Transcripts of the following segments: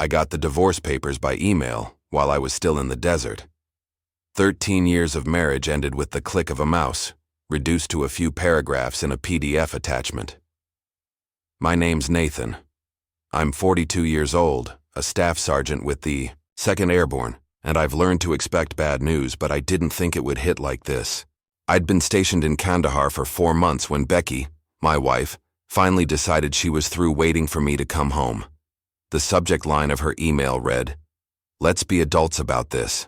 I got the divorce papers by email while I was still in the desert. 13 years of marriage ended with the click of a mouse, reduced to a few paragraphs in a PDF attachment. My name's Nathan. I'm 42 years old, a staff sergeant with the 2nd Airborne, and I've learned to expect bad news, but I didn't think it would hit like this. I'd been stationed in Kandahar for 4 months when Becky, my wife, finally decided she was through waiting for me to come home. The subject line of her email read, "Let's be adults about this."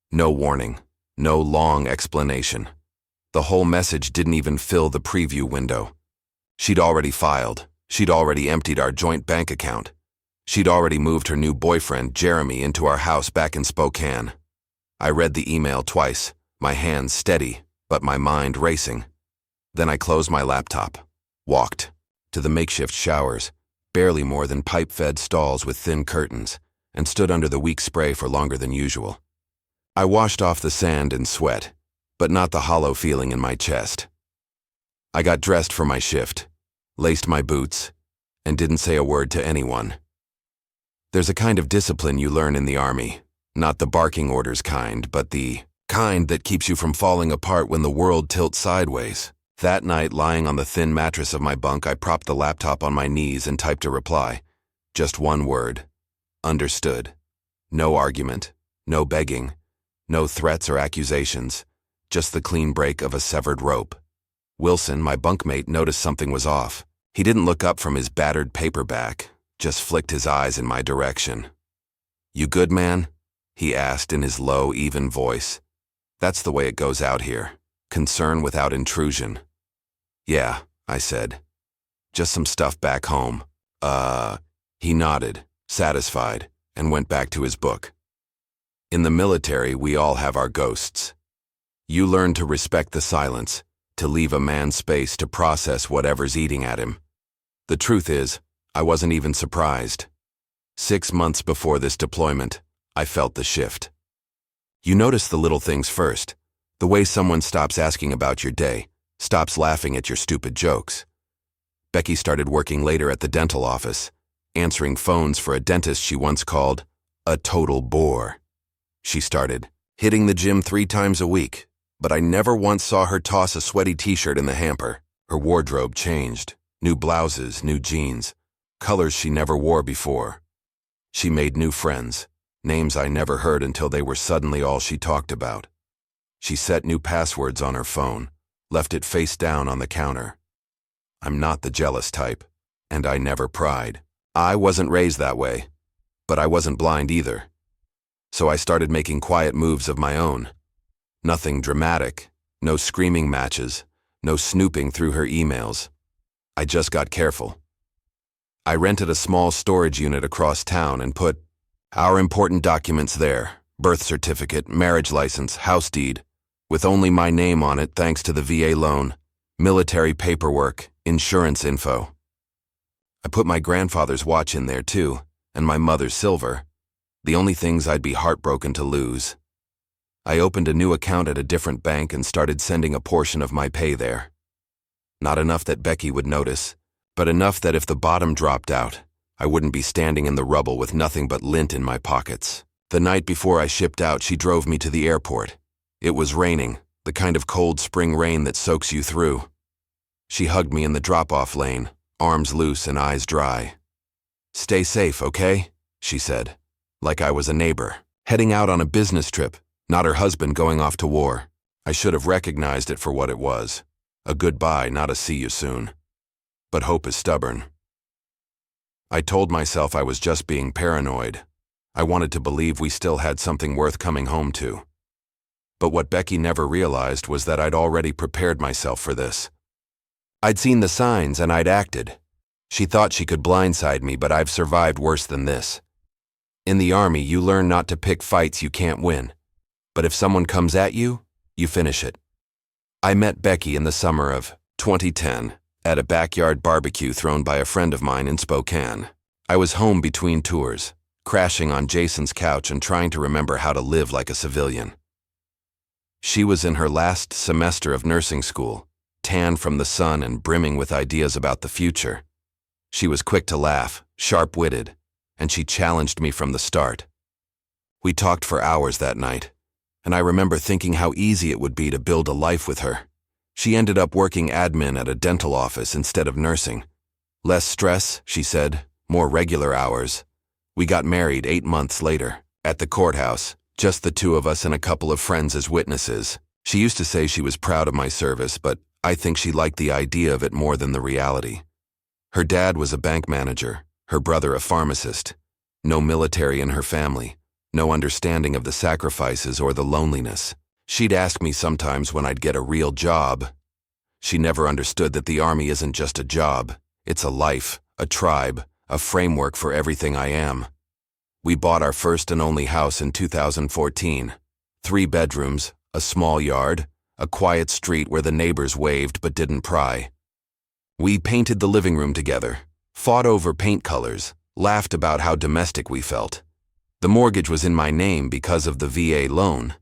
No warning, no long explanation. The whole message didn't even fill the preview window. She'd already filed. She'd already emptied our joint bank account. She'd already moved her new boyfriend, Jeremy, into our house back in Spokane. I read the email twice, my hands steady, but my mind racing. Then I closed my laptop, walked to the makeshift showers, barely more than pipe-fed stalls with thin curtains, and stood under the weak spray for longer than usual. I washed off the sand and sweat, but not the hollow feeling in my chest. I got dressed for my shift, laced my boots, and didn't say a word to anyone. There's a kind of discipline you learn in the Army, not the barking orders kind, but the kind that keeps you from falling apart when the world tilts sideways. That night, lying on the thin mattress of my bunk, I propped the laptop on my knees and typed a reply. Just one word. Understood. No argument, no begging, no threats or accusations, just the clean break of a severed rope. Wilson, my bunkmate, noticed something was off. He didn't look up from his battered paperback, just flicked his eyes in my direction. "You good, man?" he asked in his low, even voice. That's the way it goes out here. Concern without intrusion. "Yeah," I said. "Just some stuff back home." He nodded, satisfied, and went back to his book. In the military, we all have our ghosts. You learn to respect the silence, to leave a man space to process whatever's eating at him. The truth is, I wasn't even surprised. 6 months before this deployment, I felt the shift. You notice the little things first, the way someone stops asking about your day, stops laughing at your stupid jokes. Becky started working later at the dental office, answering phones for a dentist she once called a total bore. She started hitting the gym 3 times a week, but I never once saw her toss a sweaty t-shirt in the hamper. Her wardrobe changed, new blouses, new jeans, colors she never wore before. She made new friends, names I never heard until they were suddenly all she talked about. She set new passwords on her phone, left it face down on the counter. I'm not the jealous type, and I never pried. I wasn't raised that way, but I wasn't blind either. So I started making quiet moves of my own. Nothing dramatic, no screaming matches, no snooping through her emails. I just got careful. I rented a small storage unit across town and put our important documents there: birth certificate, marriage license, house deed, with only my name on it thanks to the VA loan, military paperwork, insurance info. I put my grandfather's watch in there too, and my mother's silver, the only things I'd be heartbroken to lose. I opened a new account at a different bank and started sending a portion of my pay there. Not enough that Becky would notice, but enough that if the bottom dropped out, I wouldn't be standing in the rubble with nothing but lint in my pockets. The night before I shipped out, she drove me to the airport. It was raining, the kind of cold spring rain that soaks you through. She hugged me in the drop-off lane, arms loose and eyes dry. "Stay safe, okay?" she said, like I was a neighbor, heading out on a business trip, not her husband going off to war. I should have recognized it for what it was. A goodbye, not a see you soon. But hope is stubborn. I told myself I was just being paranoid. I wanted to believe we still had something worth coming home to. But what Becky never realized was that I'd already prepared myself for this. I'd seen the signs and I'd acted. She thought she could blindside me, but I've survived worse than this. In the Army, you learn not to pick fights you can't win. But if someone comes at you, you finish it. I met Becky in the summer of 2010 at a backyard barbecue thrown by a friend of mine in Spokane. I was home between tours, crashing on Jason's couch and trying to remember how to live like a civilian. She was in her last semester of nursing school, tan from the sun and brimming with ideas about the future. She was quick to laugh, sharp-witted, and she challenged me from the start. We talked for hours that night, and I remember thinking how easy it would be to build a life with her. She ended up working admin at a dental office instead of nursing. Less stress, she said, more regular hours. We got married 8 months later, at the courthouse, just the two of us and a couple of friends as witnesses. She used to say she was proud of my service, but I think she liked the idea of it more than the reality. Her dad was a bank manager, her brother a pharmacist. No military in her family, no understanding of the sacrifices or the loneliness. She'd ask me sometimes when I'd get a real job. She never understood that the Army isn't just a job, it's a life, a tribe, a framework for everything I am. We bought our first and only house in 2014. 3 bedrooms, a small yard, a quiet street where the neighbors waved but didn't pry. We painted the living room together, fought over paint colors, laughed about how domestic we felt. The mortgage was in my name because of the VA loan,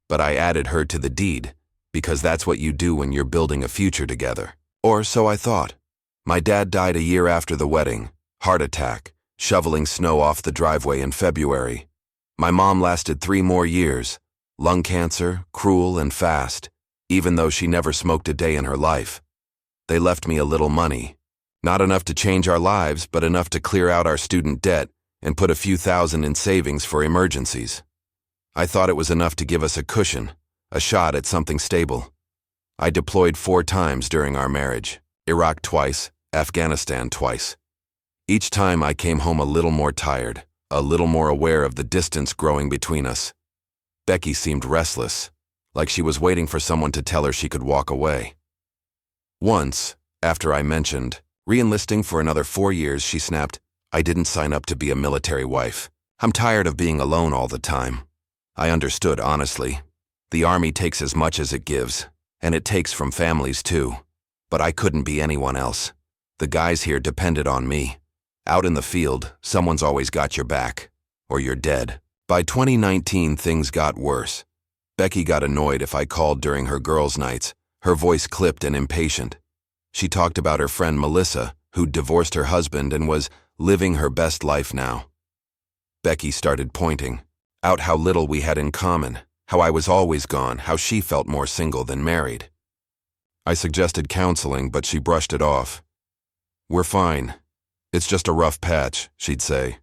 but I added her to the deed because that's what you do when you're building a future together. Or so I thought. My dad died a year after the wedding, heart attack, shoveling snow off the driveway in February. My mom lasted 3 more years, lung cancer, cruel and fast, even though she never smoked a day in her life. They left me a little money, not enough to change our lives, but enough to clear out our student debt and put a few thousand in savings for emergencies. I thought it was enough to give us a cushion, a shot at something stable. I deployed 4 times during our marriage, Iraq twice, Afghanistan twice. Each time I came home a little more tired, a little more aware of the distance growing between us. Becky seemed restless, like she was waiting for someone to tell her she could walk away. Once, after I mentioned re-enlisting for another 4 years, she snapped, "I didn't sign up to be a military wife. I'm tired of being alone all the time." I understood, honestly. The Army takes as much as it gives, and it takes from families too. But I couldn't be anyone else. The guys here depended on me. Out in the field, someone's always got your back, or you're dead. By 2019, things got worse. Becky got annoyed if I called during her girls' nights, her voice clipped and impatient. She talked about her friend Melissa, who'd divorced her husband and was living her best life now. Becky started pointing out how little we had in common, how I was always gone, how she felt more single than married. I suggested counseling, but she brushed it off. "We're fine. It's just a rough patch," she'd say.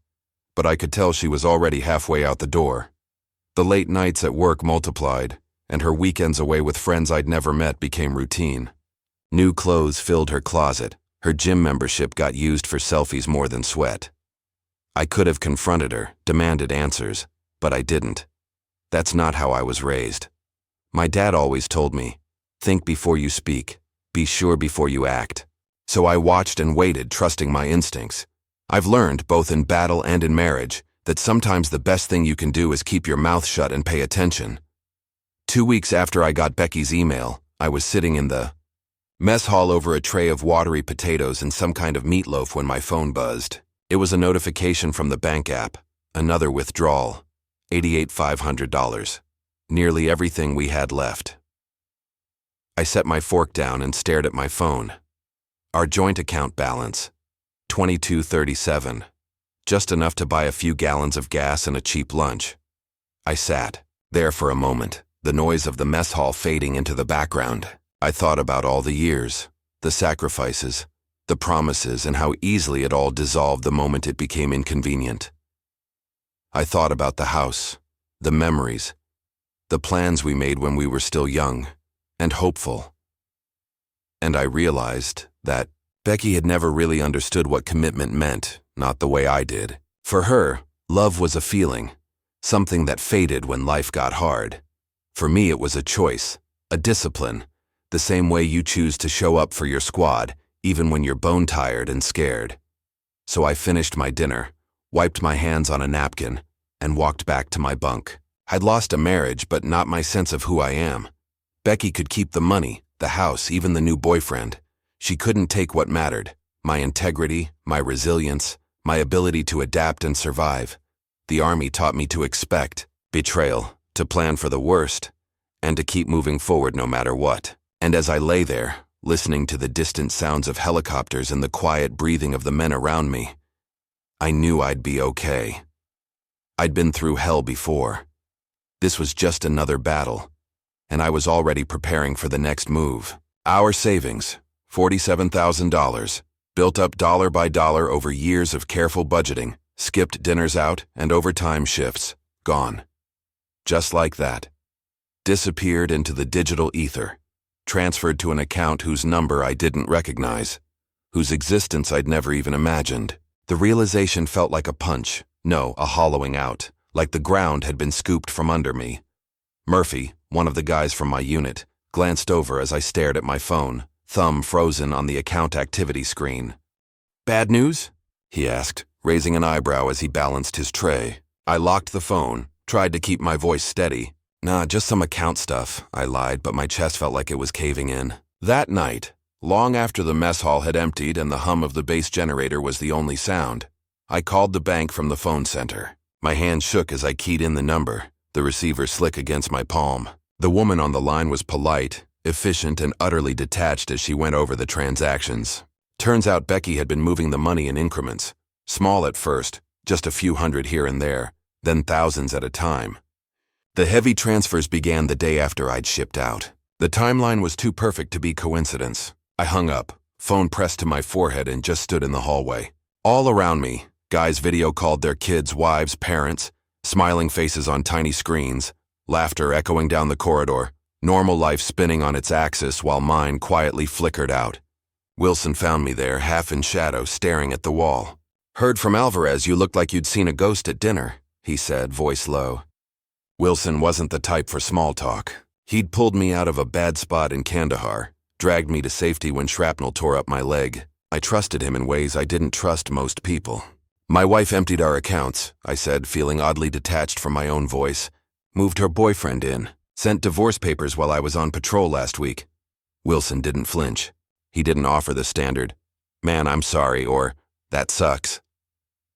But I could tell she was already halfway out the door. The late nights at work multiplied, and her weekends away with friends I'd never met became routine. New clothes filled her closet. Her gym membership got used for selfies more than sweat. I could have confronted her, demanded answers, but I didn't. That's not how I was raised. My dad always told me, think before you speak, be sure before you act. So I watched and waited, trusting my instincts. I've learned, both in battle and in marriage, that sometimes the best thing you can do is keep your mouth shut and pay attention. 2 weeks after I got Becky's email, I was sitting in the mess hall over a tray of watery potatoes and some kind of meatloaf when my phone buzzed. It was a notification from the bank app. Another withdrawal. $88,500. Nearly everything we had left. I set my fork down and stared at my phone. Our joint account balance, $22.37. Just enough to buy a few gallons of gas and a cheap lunch. I sat there for a moment, the noise of the mess hall fading into the background. I thought about all the years, the sacrifices, the promises, and how easily it all dissolved the moment it became inconvenient. I thought about the house, the memories, the plans we made when we were still young and hopeful. And I realized that Becky had never really understood what commitment meant, not the way I did. For her, love was a feeling, something that faded when life got hard. For me, it was a choice, a discipline, the same way you choose to show up for your squad, even when you're bone-tired and scared. So I finished my dinner, wiped my hands on a napkin, and walked back to my bunk. I'd lost a marriage, but not my sense of who I am. Becky could keep the money, the house, even the new boyfriend. She couldn't take what mattered, my integrity, my resilience, my ability to adapt and survive. The Army taught me to expect betrayal, to plan for the worst, and to keep moving forward no matter what. And as I lay there, listening to the distant sounds of helicopters and the quiet breathing of the men around me, I knew I'd be okay. I'd been through hell before. This was just another battle, and I was already preparing for the next move. Our savings, $47,000, built up dollar by dollar over years of careful budgeting, skipped dinners out, and overtime shifts, gone. Just like that. Disappeared into the digital ether, transferred to an account whose number I didn't recognize, whose existence I'd never even imagined. The realization felt like a punch, no, a hollowing out, like the ground had been scooped from under me. Murphy, one of the guys from my unit, glanced over as I stared at my phone, thumb frozen on the account activity screen. "Bad news?" he asked, raising an eyebrow as he balanced his tray. I locked the phone, tried to keep my voice steady. "Nah, just some account stuff," I lied, but my chest felt like it was caving in. That night, long after the mess hall had emptied and the hum of the base generator was the only sound, I called the bank from the phone center. My hand shook as I keyed in the number, the receiver slick against my palm. The woman on the line was polite, efficient, and utterly detached as she went over the transactions. Turns out Becky had been moving the money in increments, small at first, just a few hundred here and there, then thousands at a time. The heavy transfers began the day after I'd shipped out. The timeline was too perfect to be coincidence. I hung up, phone pressed to my forehead, and just stood in the hallway. All around me, guys video called their kids, wives, parents, smiling faces on tiny screens, laughter echoing down the corridor, normal life spinning on its axis while mine quietly flickered out. Wilson found me there, half in shadow, staring at the wall. "Heard from Alvarez you looked like you'd seen a ghost at dinner," he said, voice low. Wilson wasn't the type for small talk. He'd pulled me out of a bad spot in Kandahar, dragged me to safety when shrapnel tore up my leg. I trusted him in ways I didn't trust most people. "My wife emptied our accounts," I said, feeling oddly detached from my own voice. "Moved her boyfriend in. Sent divorce papers while I was on patrol last week." Wilson didn't flinch. He didn't offer the standard, "Man, I'm sorry," or "That sucks."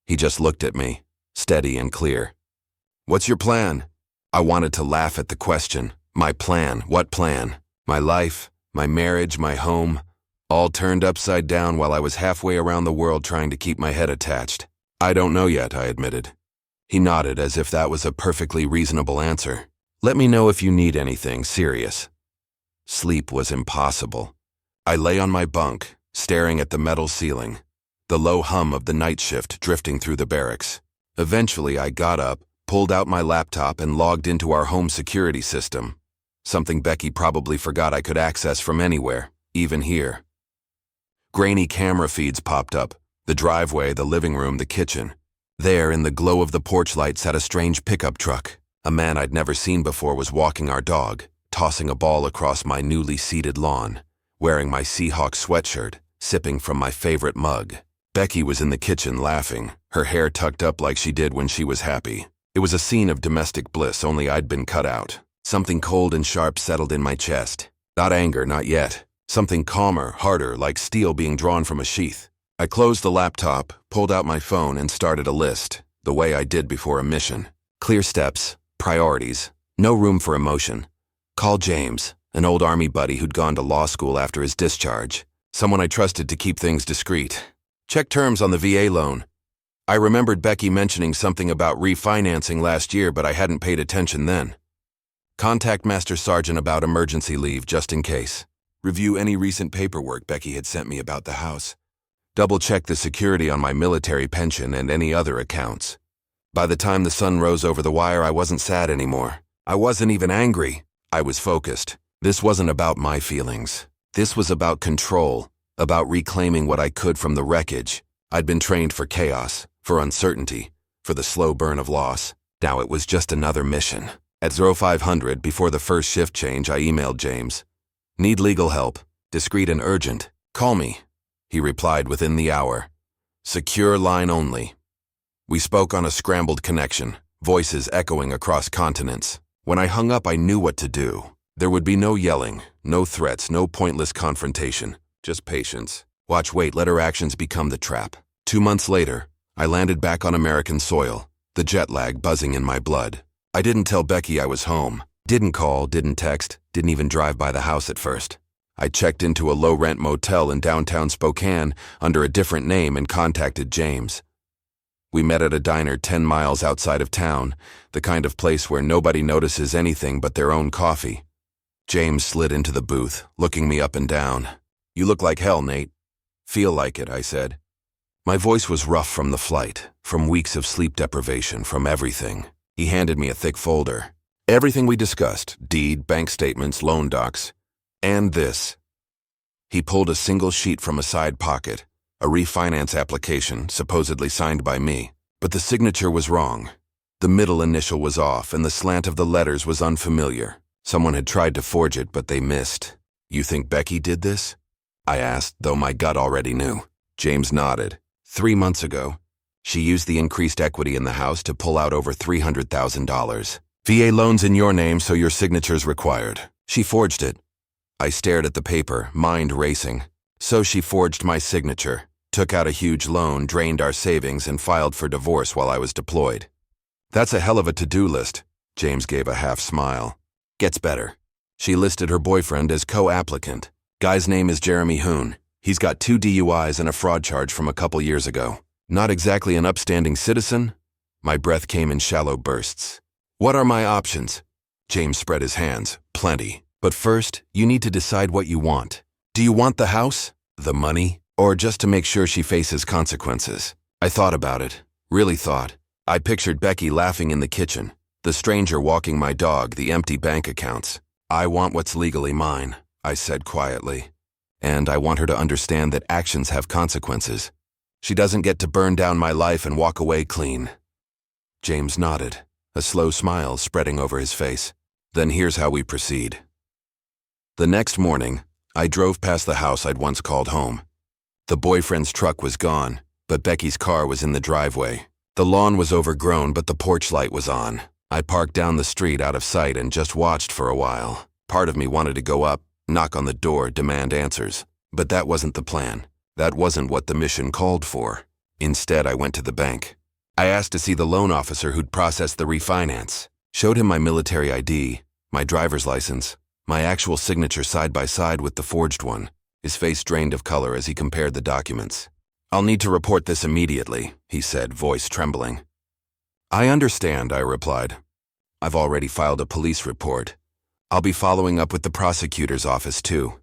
He just looked at me, steady and clear. "What's your plan?" I wanted to laugh at the question. My plan? What plan? My life, my marriage, my home, all turned upside down while I was halfway around the world trying to keep my head attached. "I don't know yet," I admitted. He nodded as if that was a perfectly reasonable answer. "Let me know if you need anything serious." Sleep was impossible. I lay on my bunk, staring at the metal ceiling, the low hum of the night shift drifting through the barracks. Eventually, I got up, pulled out my laptop, and logged into our home security system, something Becky probably forgot I could access from anywhere, even here. Grainy camera feeds popped up, the driveway, the living room, the kitchen. There, in the glow of the porch light, sat a strange pickup truck. A man I'd never seen before was walking our dog, tossing a ball across my newly seeded lawn, wearing my Seahawks sweatshirt, sipping from my favorite mug. Becky was in the kitchen laughing, her hair tucked up like she did when she was happy. It was a scene of domestic bliss, only I'd been cut out. Something cold and sharp settled in my chest. Not anger, not yet. Something calmer, harder, like steel being drawn from a sheath. I closed the laptop, pulled out my phone, and started a list, the way I did before a mission. Clear steps, priorities, no room for emotion. Call James, an old Army buddy who'd gone to law school after his discharge, someone I trusted to keep things discreet. Check terms on the VA loan. I remembered Becky mentioning something about refinancing last year, but I hadn't paid attention then. Contact Master Sergeant about emergency leave, just in case. Review any recent paperwork Becky had sent me about the house. Double-check the security on my military pension and any other accounts. By the time the sun rose over the wire, I wasn't sad anymore. I wasn't even angry. I was focused. This wasn't about my feelings. This was about control, about reclaiming what I could from the wreckage. I'd been trained for chaos, for uncertainty, for the slow burn of loss. Now it was just another mission. At 0500, before the first shift change, I emailed James. "Need legal help. Discreet and urgent. Call me." He replied within the hour. "Secure line only." We spoke on a scrambled connection, voices echoing across continents. When I hung up, I knew what to do. There would be no yelling, no threats, no pointless confrontation, just patience. Watch, wait, let her actions become the trap. 2 months later, I landed back on American soil, the jet lag buzzing in my blood. I didn't tell Becky I was home. Didn't call, didn't text, didn't even drive by the house at first. I checked into a low-rent motel in downtown Spokane under a different name and contacted James. We met at a diner 10 miles outside of town, the kind of place where nobody notices anything but their own coffee. James slid into the booth, looking me up and down. "You look like hell, Nate." "Feel like it," I said. My voice was rough from the flight, from weeks of sleep deprivation, from everything. He handed me a thick folder. Everything we discussed, deed, bank statements, loan docs, and this. He pulled a single sheet from a side pocket, a refinance application supposedly signed by me, but the signature was wrong. The middle initial was off and the slant of the letters was unfamiliar. Someone had tried to forge it, but they missed. "You think Becky did this?" I asked, though my gut already knew. James nodded. 3 months ago, she used the increased equity in the house to pull out over $300,000. VA loans in your name, so your signature's required. She forged it. I stared at the paper, mind racing. So she forged my signature, took out a huge loan, drained our savings, and filed for divorce while I was deployed. "That's a hell of a to-do list," James gave a half smile. "Gets better. She listed her boyfriend as co-applicant. Guy's name is Jeremy Hoon. He's got 2 DUIs and a fraud charge from a couple years ago. Not exactly an upstanding citizen." My breath came in shallow bursts. "What are my options?" James spread his hands. "Plenty. But first, you need to decide what you want. Do you want the house, the money, or just to make sure she faces consequences?" I thought about it. Really thought. I pictured Becky laughing in the kitchen, the stranger walking my dog, the empty bank accounts. "I want what's legally mine," I said quietly. "And I want her to understand that actions have consequences. She doesn't get to burn down my life and walk away clean." James nodded, a slow smile spreading over his face. "Then here's how we proceed." The next morning, I drove past the house I'd once called home. The boyfriend's truck was gone, but Becky's car was in the driveway. The lawn was overgrown, but the porch light was on. I parked down the street out of sight and just watched for a while. Part of me wanted to go up, knock on the door, demand answers. But that wasn't the plan. That wasn't what the mission called for. Instead, I went to the bank. I asked to see the loan officer who'd processed the refinance. Showed him my military ID, my driver's license, my actual signature side by side with the forged one. His face drained of color as he compared the documents. "I'll need to report this immediately," he said, voice trembling. "I understand," I replied. "I've already filed a police report. I'll be following up with the prosecutor's office too."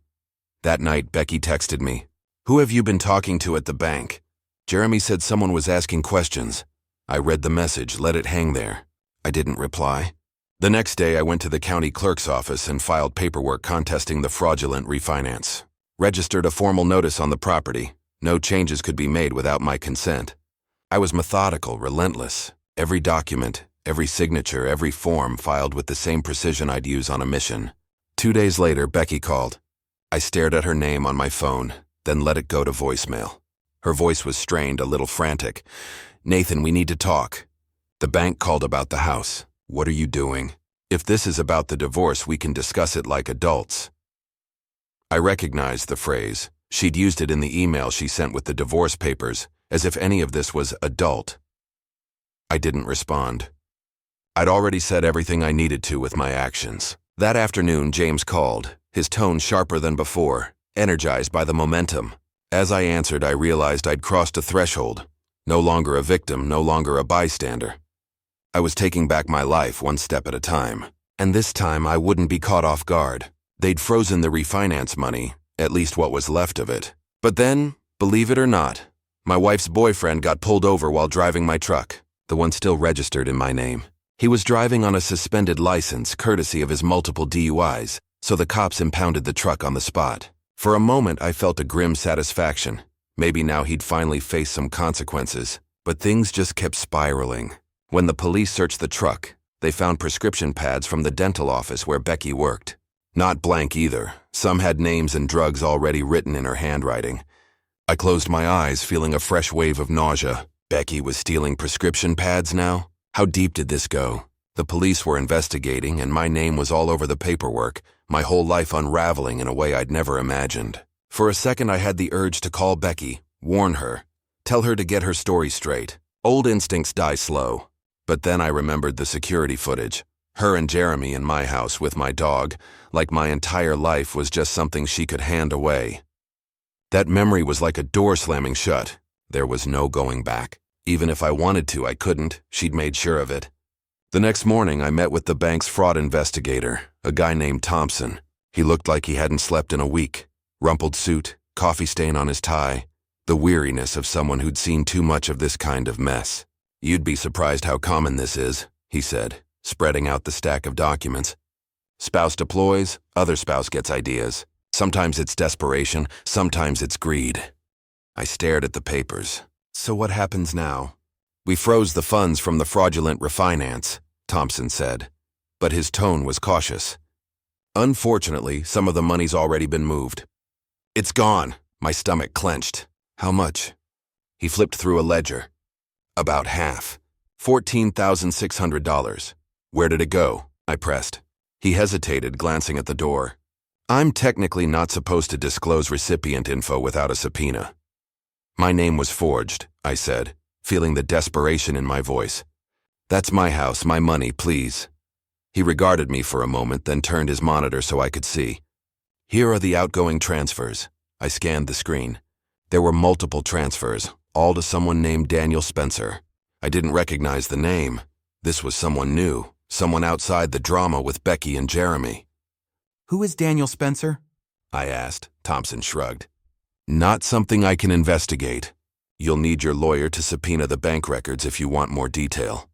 That night, Becky texted me. "Who have you been talking to at the bank?" "Jeremy said someone was asking questions." I read the message, let it hang there. I didn't reply. The next day, I went to the county clerk's office and filed paperwork contesting the fraudulent refinance. Registered a formal notice on the property. No changes could be made without my consent. I was methodical, relentless. Every document, every signature, every form filed with the same precision I'd use on a mission. 2 days later, Becky called. I stared at her name on my phone, then let it go to voicemail. Her voice was strained, a little frantic. "Nathan, we need to talk. The bank called about the house. What are you doing? If this is about the divorce, we can discuss it like adults." I recognized the phrase. She'd used it in the email she sent with the divorce papers, as if any of this was adult. I didn't respond. I'd already said everything I needed to with my actions. That afternoon, James called, his tone sharper than before, energized by the momentum. As I answered, I realized I'd crossed a threshold. No longer a victim, no longer a bystander. I was taking back my life one step at a time. And this time, I wouldn't be caught off guard. They'd frozen the refinance money, at least what was left of it. But then, believe it or not, my wife's boyfriend got pulled over while driving my truck, the one still registered in my name. He was driving on a suspended license, courtesy of his multiple DUIs, so the cops impounded the truck on the spot. For a moment, I felt a grim satisfaction. Maybe now he'd finally face some consequences. But things just kept spiraling. When the police searched the truck, they found prescription pads from the dental office where Becky worked. Not blank either. Some had names and drugs already written in her handwriting. I closed my eyes, feeling a fresh wave of nausea. Becky was stealing prescription pads now? How deep did this go? The police were investigating, and my name was all over the paperwork, my whole life unraveling in a way I'd never imagined. For a second, I had the urge to call Becky, warn her, tell her to get her story straight. Old instincts die slow. But then I remembered the security footage. Her and Jeremy in my house with my dog, like my entire life was just something she could hand away. That memory was like a door slamming shut. There was no going back. Even if I wanted to, I couldn't. She'd made sure of it. The next morning, I met with the bank's fraud investigator, a guy named Thompson. He looked like he hadn't slept in a week. Rumpled suit, coffee stain on his tie, the weariness of someone who'd seen too much of this kind of mess. "You'd be surprised how common this is," he said, spreading out the stack of documents. "Spouse deploys, other spouse gets ideas. Sometimes it's desperation, sometimes it's greed." I stared at the papers. "So what happens now?" "We froze the funds from the fraudulent refinance," Thompson said, but his tone was cautious. "Unfortunately, some of the money's already been moved." "It's gone." My stomach clenched. "How much?" He flipped through a ledger. "About half. $14,600. "Where did it go?" I pressed. He hesitated, glancing at the door. "I'm technically not supposed to disclose recipient info without a subpoena." "My name was forged," I said, feeling the desperation in my voice. "That's my house, my money, please." He regarded me for a moment, then turned his monitor so I could see. "Here are the outgoing transfers." I scanned the screen. There were multiple transfers, all to someone named Daniel Spencer. I didn't recognize the name. This was someone new, someone outside the drama with Becky and Jeremy. "Who is Daniel Spencer?" I asked. Thompson shrugged. "Not something I can investigate. You'll need your lawyer to subpoena the bank records if you want more detail."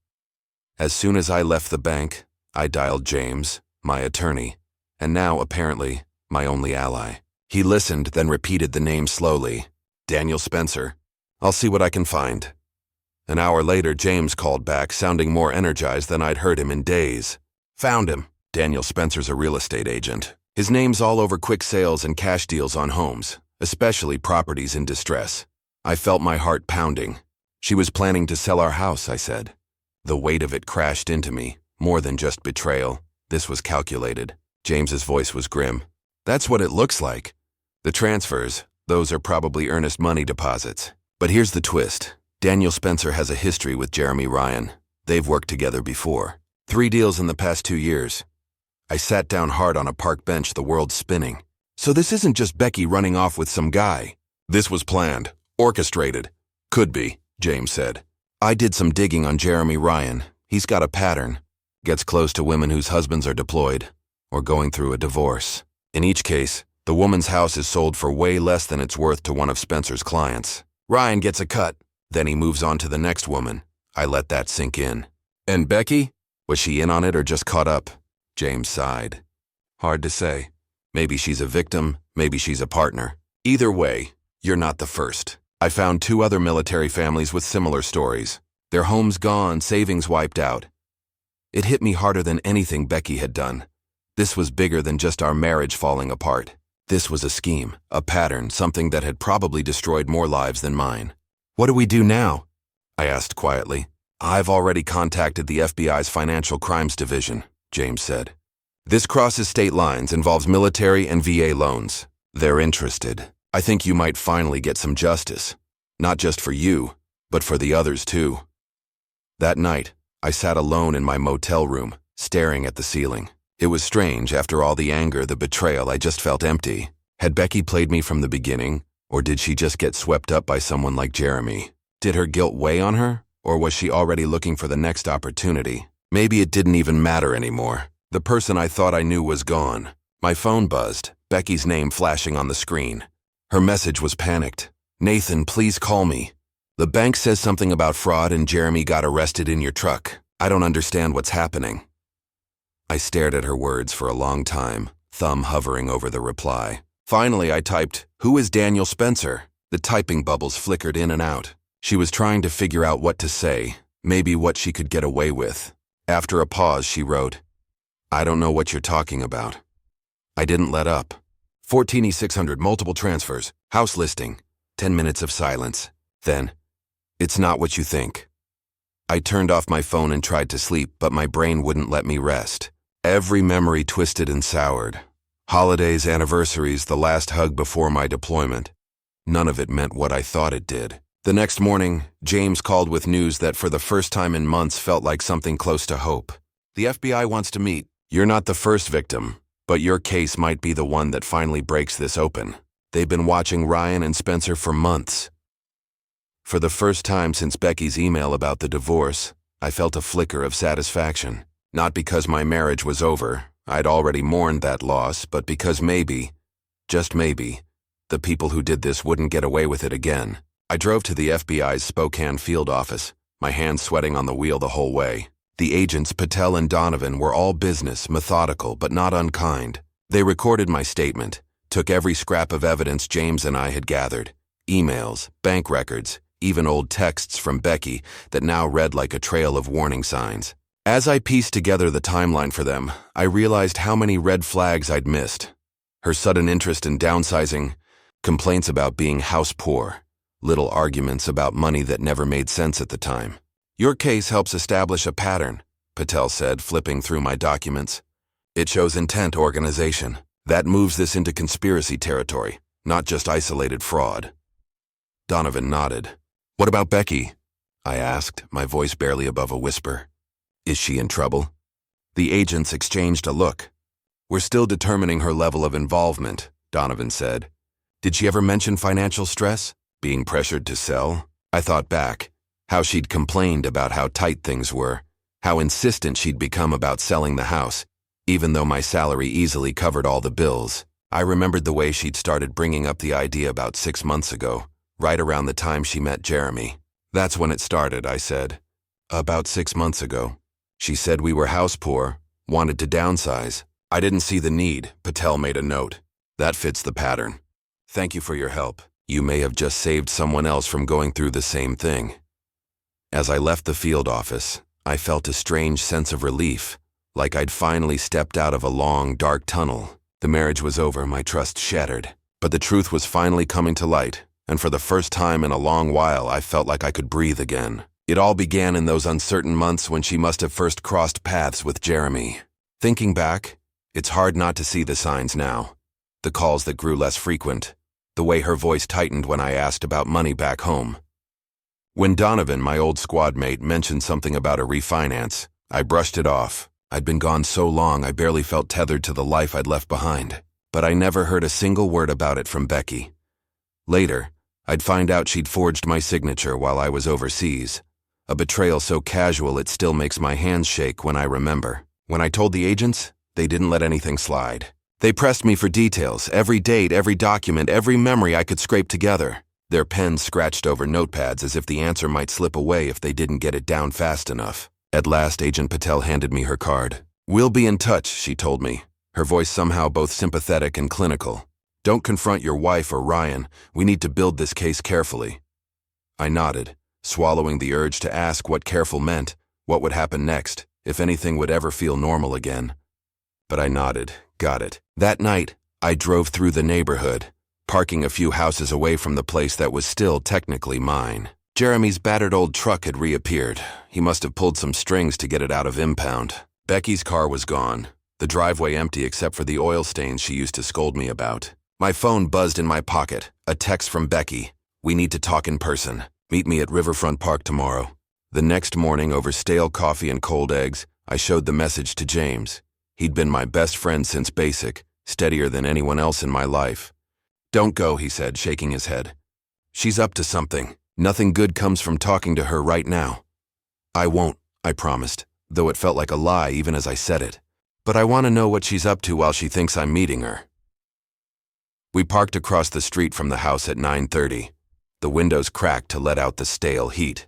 As soon as I left the bank, I dialed James, my attorney, and now, apparently, my only ally. He listened, then repeated the name slowly. "Daniel Spencer. I'll see what I can find." An hour later, James called back, sounding more energized than I'd heard him in days. "Found him. Daniel Spencer's a real estate agent. His name's all over quick sales and cash deals on homes, especially properties in distress." I felt my heart pounding. "She was planning to sell our house," I said. The weight of it crashed into me, more than just betrayal. This was calculated. James's voice was grim. "That's what it looks like. The transfers, those are probably earnest money deposits. But here's the twist. Daniel Spencer has a history with Jeremy Ryan. They've worked together before. 3 deals in the past 2 years. I sat down hard on a park bench, the world spinning. So this isn't just Becky running off with some guy. This was planned, orchestrated. "Could be," James said. "I did some digging on Jeremy Ryan. He's got a pattern. Gets close to women whose husbands are deployed or going through a divorce. In each case, the woman's house is sold for way less than it's worth to one of Spencer's clients. Ryan gets a cut. Then he moves on to the next woman. I let that sink in. And Becky? Was she in on it or just caught up?" James sighed. "Hard to say. Maybe she's a victim, maybe she's a partner. Either way, you're not the first. I found 2 other military families with similar stories. Their homes gone, savings wiped out. It hit me harder than anything Becky had done. This was bigger than just our marriage falling apart. This was a scheme, a pattern, something that had probably destroyed more lives than mine. "What do we do now?" I asked quietly. "I've already contacted the FBI's Financial Crimes Division," James said. "This crosses state lines, involves military and VA loans. They're interested. I think you might finally get some justice. Not just for you, but for the others too." That night, I sat alone in my motel room, staring at the ceiling. It was strange, after all the anger, the betrayal, I just felt empty. Had Becky played me from the beginning, or did she just get swept up by someone like Jeremy? Did her guilt weigh on her, or was she already looking for the next opportunity? Maybe it didn't even matter anymore. The person I thought I knew was gone. My phone buzzed, Becky's name flashing on the screen. Her message was panicked. "Nathan, please call me. The bank says something about fraud and Jeremy got arrested in your truck. I don't understand what's happening." I stared at her words for a long time, thumb hovering over the reply. Finally, I typed, "Who is Daniel Spencer?" The typing bubbles flickered in and out. She was trying to figure out what to say, maybe what she could get away with. After a pause, she wrote, "I don't know what you're talking about." I didn't let up. 14,600 multiple transfers, house listing, 10 minutes of silence. Then, "It's not what you think." I turned off my phone and tried to sleep, but my brain wouldn't let me rest. Every memory twisted and soured. Holidays, anniversaries, the last hug before my deployment. None of it meant what I thought it did. The next morning, James called with news that for the first time in months felt like something close to hope. "The FBI wants to meet. You're not the first victim, but your case might be the one that finally breaks this open. They've been watching Ryan and Spencer for months." For the first time since Becky's email about the divorce, I felt a flicker of satisfaction. Not because my marriage was over, I'd already mourned that loss, but because maybe, just maybe, the people who did this wouldn't get away with it again. I drove to the FBI's Spokane field office, my hands sweating on the wheel the whole way. The agents, Patel and Donovan, were all business, methodical, but not unkind. They recorded my statement, took every scrap of evidence James and I had gathered, emails, bank records, even old texts from Becky that now read like a trail of warning signs. As I pieced together the timeline for them, I realized how many red flags I'd missed. Her sudden interest in downsizing, complaints about being house poor, little arguments about money that never made sense at the time. Your case helps establish a pattern, Patel said, flipping through my documents. It shows intent, organization. That moves this into conspiracy territory, not just isolated fraud. Donovan nodded. What about Becky? I asked, my voice barely above a whisper. Is she in trouble? The agents exchanged a look. We're still determining her level of involvement, Donovan said. Did she ever mention financial stress? Being pressured to sell? I thought back. How she'd complained about how tight things were. How insistent she'd become about selling the house, even though my salary easily covered all the bills. I remembered the way she'd started bringing up the idea about 6 months ago, right around the time she met Jeremy. That's when it started, I said. About 6 months ago. She said we were house poor, wanted to downsize. I didn't see the need, Patel made a note. That fits the pattern. Thank you for your help. You may have just saved someone else from going through the same thing. As I left the field office, I felt a strange sense of relief, like I'd finally stepped out of a long, dark tunnel. The marriage was over, my trust shattered. But the truth was finally coming to light, and for the first time in a long while, I felt like I could breathe again. It all began in those uncertain months when she must have first crossed paths with Jeremy. Thinking back, it's hard not to see the signs now. The calls that grew less frequent, the way her voice tightened when I asked about money back home. When Donovan, my old squad mate, mentioned something about a refinance, I brushed it off. I'd been gone so long I barely felt tethered to the life I'd left behind. But I never heard a single word about it from Becky. Later, I'd find out she'd forged my signature while I was overseas. A betrayal so casual it still makes my hands shake when I remember. When I told the agents, they didn't let anything slide. They pressed me for details, every date, every document, every memory I could scrape together. Their pens scratched over notepads as if the answer might slip away if they didn't get it down fast enough. At last, Agent Patel handed me her card. We'll be in touch, she told me, her voice somehow both sympathetic and clinical. Don't confront your wife or Ryan. We need to build this case carefully. I nodded, swallowing the urge to ask what careful meant, what would happen next, if anything would ever feel normal again. But I nodded, got it. That night, I drove through the neighborhood, parking a few houses away from the place that was still technically mine. Jeremy's battered old truck had reappeared. He must have pulled some strings to get it out of impound. Becky's car was gone, the driveway empty except for the oil stains she used to scold me about. My phone buzzed in my pocket, a text from Becky. We need to talk in person. Meet me at Riverfront Park tomorrow. The next morning, over stale coffee and cold eggs, I showed the message to James. He'd been my best friend since basic, steadier than anyone else in my life. Don't go, he said, shaking his head. She's up to something. Nothing good comes from talking to her right now. I won't, I promised, though it felt like a lie even as I said it. But I want to know what she's up to while she thinks I'm meeting her. We parked across the street from the house at 9:30. The windows cracked to let out the stale heat.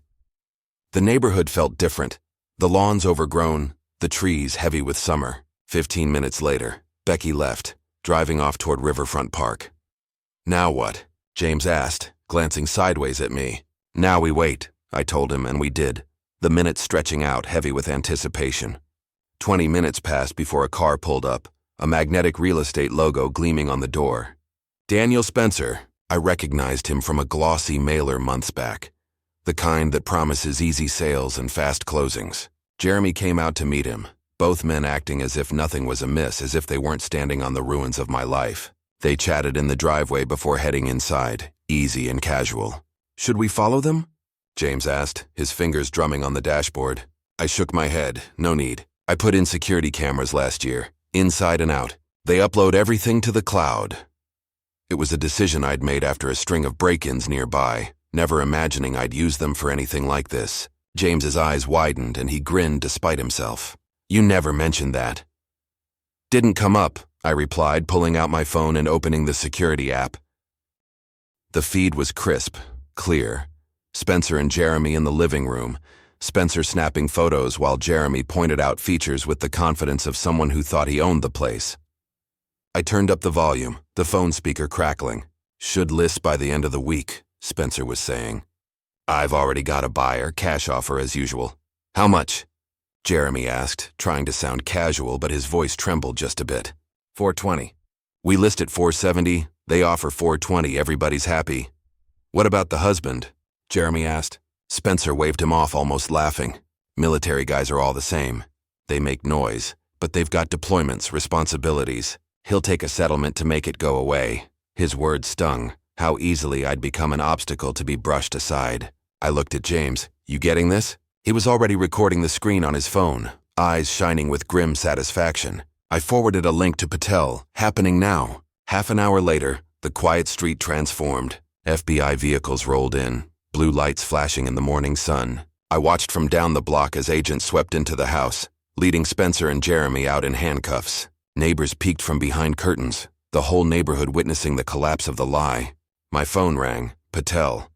The neighborhood felt different. The lawns overgrown, the trees heavy with summer. 15 minutes later, Becky left, driving off toward Riverfront Park. Now what? James asked, glancing sideways at me. Now we wait, I told him, and we did, the minutes stretching out heavy with anticipation. 20 minutes passed before a car pulled up, a magnetic real estate logo gleaming on the door. Daniel Spencer. I recognized him from a glossy mailer months back, the kind that promises easy sales and fast closings. Jeremy came out to meet him, both men acting as if nothing was amiss, as if they weren't standing on the ruins of my life. They chatted in the driveway before heading inside, easy and casual. Should we follow them? James asked, his fingers drumming on the dashboard. I shook my head. No need. I put in security cameras last year, inside and out. They upload everything to the cloud. It was a decision I'd made after a string of break-ins nearby. never imagining I'd use them for anything like this. James's eyes widened and he grinned despite himself. You never mentioned that. Didn't come up, I replied, pulling out my phone and opening the security app. The feed was crisp, clear. Spencer and Jeremy in the living room, Spencer snapping photos while Jeremy pointed out features with the confidence of someone who thought he owned the place. I turned up the volume, the phone speaker crackling. Should list by the end of the week, Spencer was saying. I've already got a buyer, cash offer as usual. How much? Jeremy asked, trying to sound casual, but his voice trembled just a bit. $420. We list at $470, they offer $420, everybody's happy. What about the husband? Jeremy asked. Spencer waved him off, almost laughing. Military guys are all the same. They make noise, but they've got deployments, responsibilities. He'll take a settlement to make it go away. His words stung, how easily I'd become an obstacle to be brushed aside. I looked at James. You getting this? He was already recording the screen on his phone, eyes shining with grim satisfaction. I forwarded a link to Patel, happening now. Half an hour later, the quiet street transformed. FBI vehicles rolled in, blue lights flashing in the morning sun. I watched from down the block as agents swept into the house, leading Spencer and Jeremy out in handcuffs. Neighbors peeked from behind curtains, the whole neighborhood witnessing the collapse of the lie. My phone rang. Patel.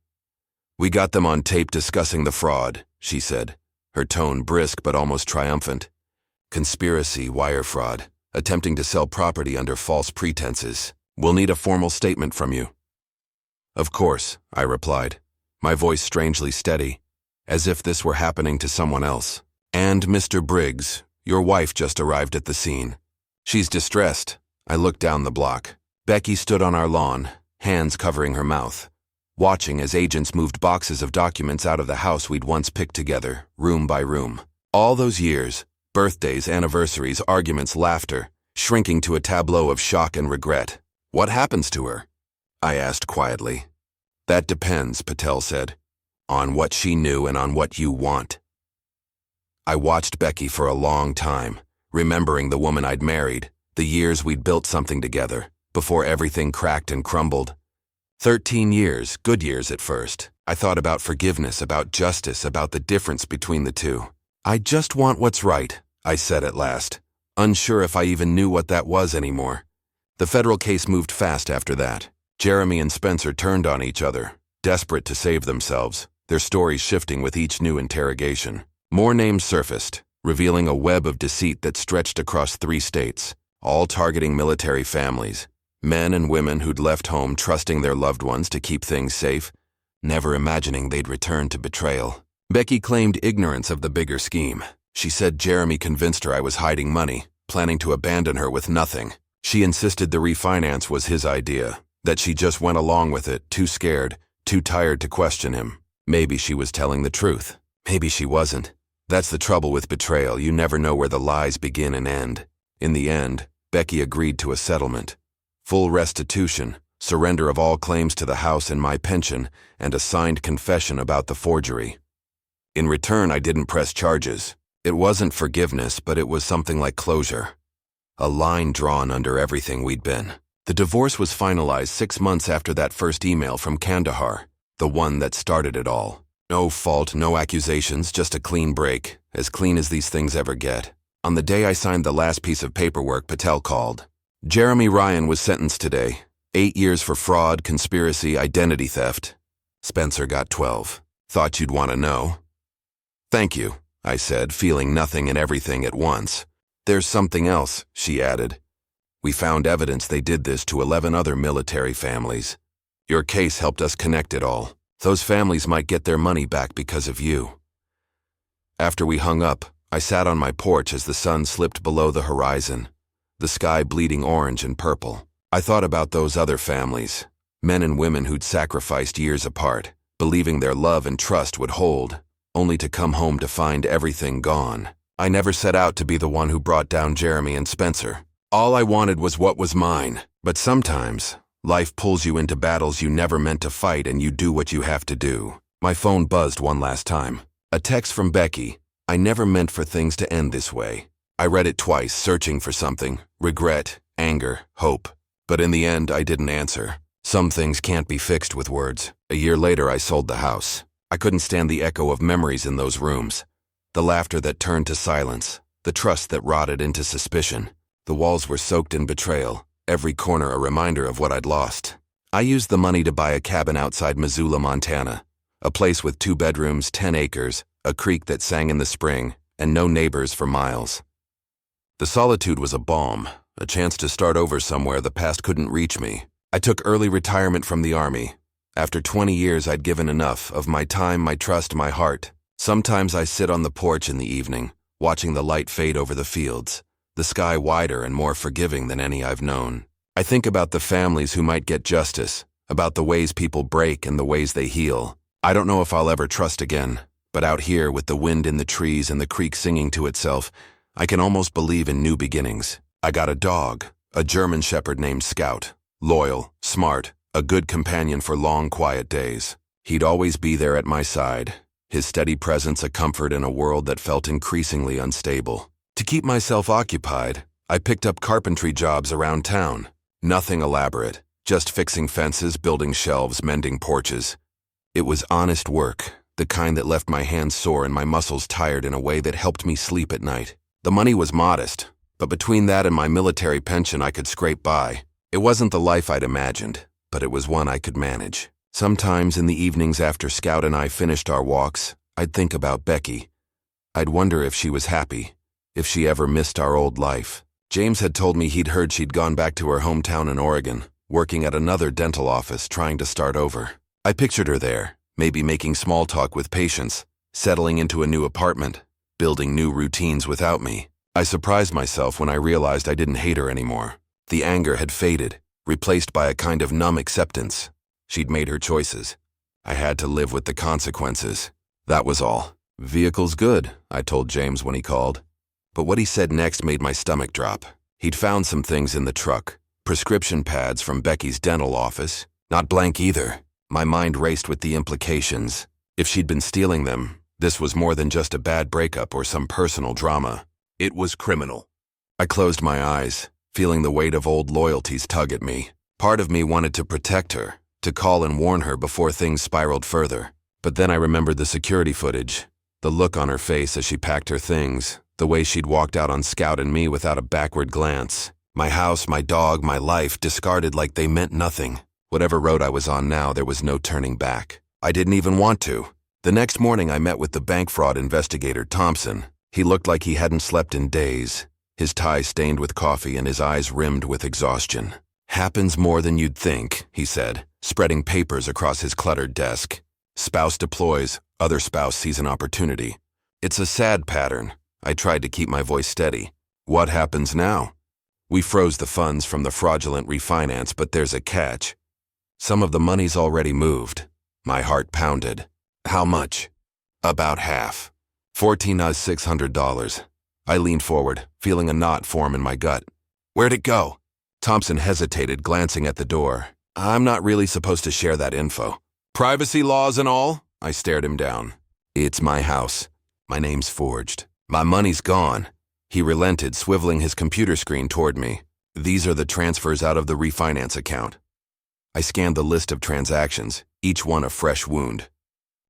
We got them on tape discussing the fraud, she said, her tone brisk but almost triumphant. Conspiracy, wire fraud, attempting to sell property under false pretenses. We'll need a formal statement from you. Of course, I replied, my voice strangely steady, as if this were happening to someone else. And Mr. Briggs, your wife just arrived at the scene. She's distressed. I looked down the block. Becky stood on our lawn, hands covering her mouth, watching as agents moved boxes of documents out of the house we'd once picked together, room by room. All those years, birthdays, anniversaries, arguments, laughter, shrinking to a tableau of shock and regret. What happens to her? I asked quietly. That depends, Patel said, on what she knew and on what you want. I watched Becky for a long time, remembering the woman I'd married, the years we'd built something together, before everything cracked and crumbled. 13 years, good years at first. I thought about forgiveness, about justice, about the difference between the two. I just want what's right, I said at last, unsure if I even knew what that was anymore. The federal case moved fast after that. Jeremy and Spencer turned on each other, desperate to save themselves, their stories shifting with each new interrogation. More names surfaced, revealing a web of deceit that stretched across 3 states, all targeting military families, men and women who'd left home trusting their loved ones to keep things safe, never imagining they'd return to betrayal. Becky claimed ignorance of the bigger scheme. She said Jeremy convinced her I was hiding money, planning to abandon her with nothing. She insisted the refinance was his idea, that she just went along with it, too scared, too tired to question him. Maybe she was telling the truth. Maybe she wasn't. That's the trouble with betrayal, you never know where the lies begin and end. In the end, Becky agreed to a settlement. Full restitution, surrender of all claims to the house and my pension, and a signed confession about the forgery. In return, I didn't press charges. It wasn't forgiveness, but it was something like closure. A line drawn under everything we'd been. The divorce was finalized 6 months after that first email from Kandahar, the one that started it all. No fault, no accusations, just a clean break, as clean as these things ever get. On the day I signed the last piece of paperwork, Patel called. Jeremy Ryan was sentenced today. 8 years for fraud, conspiracy, identity theft. Spencer got 12. Thought you'd want to know. Thank you, I said, feeling nothing and everything at once. There's something else, she added. We found evidence they did this to 11 other military families. Your case helped us connect it all. Those families might get their money back because of you. After we hung up, I sat on my porch as the sun slipped below the horizon, the sky bleeding orange and purple. I thought about those other families, men and women who'd sacrificed years apart, believing their love and trust would hold, only to come home to find everything gone. I never set out to be the one who brought down Jeremy and Spencer. All I wanted was what was mine, but sometimes, life pulls you into battles you never meant to fight and you do what you have to do. My phone buzzed one last time. A text from Becky. I never meant for things to end this way. I read it twice, searching for something. Regret, anger, hope. But in the end, I didn't answer. Some things can't be fixed with words. A year later, I sold the house. I couldn't stand the echo of memories in those rooms. The laughter that turned to silence. The trust that rotted into suspicion. The walls were soaked in betrayal. Every corner a reminder of what I'd lost. I used the money to buy a cabin outside Missoula, Montana. A place with 2 bedrooms, 10 acres, a creek that sang in the spring, and no neighbors for miles. The solitude was a balm, a chance to start over somewhere the past couldn't reach me. I took early retirement from the Army. After 20 years, I'd given enough of my time, my trust, my heart. Sometimes I sit on the porch in the evening, watching the light fade over the fields, the sky wider and more forgiving than any I've known. I think about the families who might get justice, about the ways people break and the ways they heal. I don't know if I'll ever trust again, but out here with the wind in the trees and the creek singing to itself, I can almost believe in new beginnings. I got a dog, a German Shepherd named Scout. Loyal, smart, a good companion for long, quiet days. He'd always be there at my side, his steady presence a comfort in a world that felt increasingly unstable. To keep myself occupied, I picked up carpentry jobs around town. Nothing elaborate, just fixing fences, building shelves, mending porches. It was honest work, the kind that left my hands sore and my muscles tired in a way that helped me sleep at night. The money was modest, but between that and my military pension I could scrape by. It wasn't the life I'd imagined, but it was one I could manage. Sometimes in the evenings after Scout and I finished our walks, I'd think about Becky. I'd wonder if she was happy, if she ever missed our old life. James had told me he'd heard she'd gone back to her hometown in Oregon, working at another dental office, trying to start over. I pictured her there, maybe making small talk with patients, settling into a new apartment, building new routines without me. I surprised myself when I realized I didn't hate her anymore. The anger had faded, replaced by a kind of numb acceptance. She'd made her choices. I had to live with the consequences. That was all. "Vehicle's good," I told James when he called. But what he said next made my stomach drop. He'd found some things in the truck. Prescription pads from Becky's dental office. Not blank either. My mind raced with the implications. If she'd been stealing them, this was more than just a bad breakup or some personal drama. It was criminal. I closed my eyes, feeling the weight of old loyalties tug at me. Part of me wanted to protect her, to call and warn her before things spiraled further. But then I remembered the security footage, the look on her face as she packed her things, the way she'd walked out on Scout and me without a backward glance. My house, my dog, my life discarded like they meant nothing. Whatever road I was on now, there was no turning back. I didn't even want to. The next morning I met with the bank fraud investigator, Thompson. He looked like he hadn't slept in days, his tie stained with coffee and his eyes rimmed with exhaustion. "Happens more than you'd think," he said, spreading papers across his cluttered desk. "Spouse deploys, other spouse sees an opportunity. It's a sad pattern." I tried to keep my voice steady. "What happens now?" "We froze the funds from the fraudulent refinance, but there's a catch. Some of the money's already moved." My heart pounded. "How much?" "About half. $14,600. I leaned forward, feeling a knot form in my gut. "Where'd it go?" Thompson hesitated, glancing at the door. "I'm not really supposed to share that info." "Privacy laws and all?" I stared him down. "It's my house. My name's forged. My money's gone." He relented, swiveling his computer screen toward me. "These are the transfers out of the refinance account." I scanned the list of transactions, each one a fresh wound.